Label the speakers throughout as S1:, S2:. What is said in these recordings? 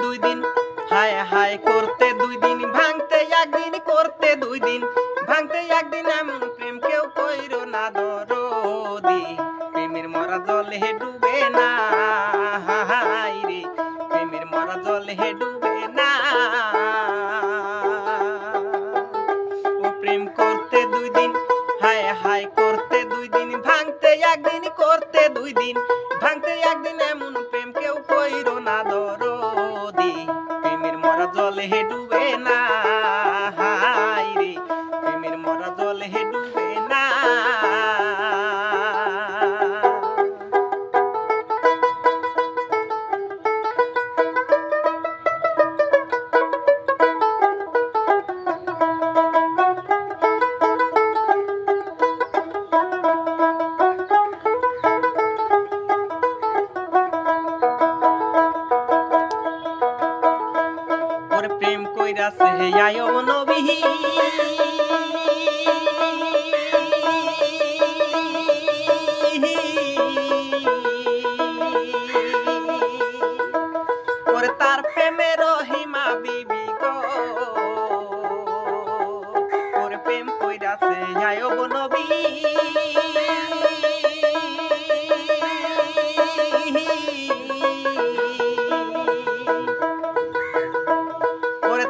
S1: দুই দিন হায় হায় করতে দুই দিন ভাঙতে একদিন করতে দুই দিন ভাঙতে একদিন এমন প্রেম কেউ কইরো না দরদি প্রেমের মরা জলে ডুবে না হায় রে প্রেমের মরা জলে ডুবে না ও প্রেম করতে দুই দিন হায় হায় করতে দুই দিন ভাঙতে একদিন করতে দুই দিন ভাঙতে একদিন এমন প্রেম কেউ কইরো না দরদি প্রেমের মরা জলে ডুবে না হায় রে প্রেমের মরা জলে ডুবে না প্রেম কইরাছে আয়ো নবী ওরে তার প্রেমে রহিমা বিবি গো ওরে প্রেম কইরাছে আয়ো নবী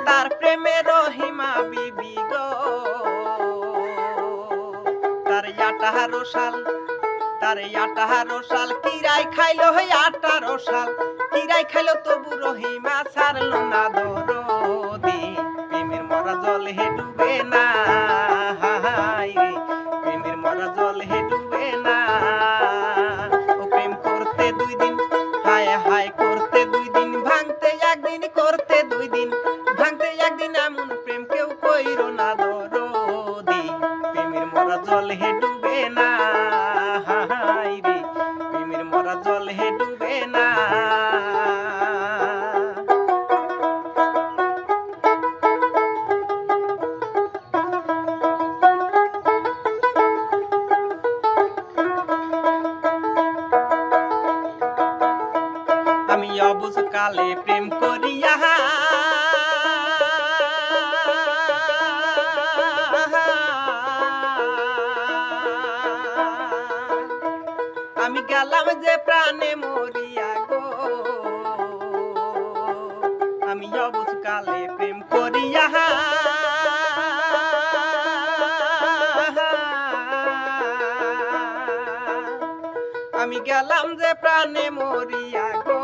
S1: তার প্রেমে রহিমা বিবি গো তার 18 সাল কিরাই খাইলো 18 সাল কিরাই খাইলো তবু রহিমা ছাড়লো না দরদি প্রেমের মরা জলে ডুবে না হায় রে প্রেমের মরা জলে ডুবে না ও প্রেম করতে দুই দিন হায় হায় করতে দুই দিন ভাঙতে একদিন করতে দুই দিন ভাঙতে একদিন এমন প্রেম কেউ কইরো না দরদি প্রেমের মরা জলে ডুবে না হায় রে প্রেমের মরা জলে ডুবে না আমি অবুঝ কালে প্রেম করিয়া আমি গেলাম যে প্রাণে মরিয়া গো আমি অবুঝ কালে প্রেম করিয়া আমি গেলাম যে প্রাণে মরিয়া গো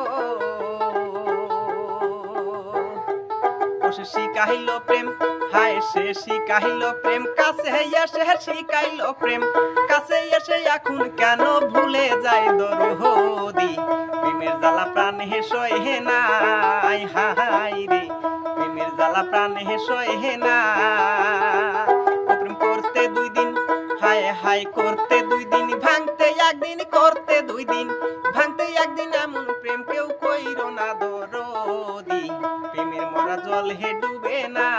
S1: সে শিখাইল প্রেম হায় সে শিখাইল প্রেম কাছে এসে শিখাইল প্রেম কাছে এসে এখন কেন ভুলে যায় দরদি প্রেমের জ্বালা প্রাণে সহে না হায় রে প্রেমের জ্বালা প্রাণে সহে না প্রেম করতে দুই দিন হায় হায় করতে দুই দিন ভাঙতে একদিন করতে দুই দিন ভাঙতে একদিন এমন প্রেম কেউ কইরো না দরদি প্রেমের মরা জলে ডুবে না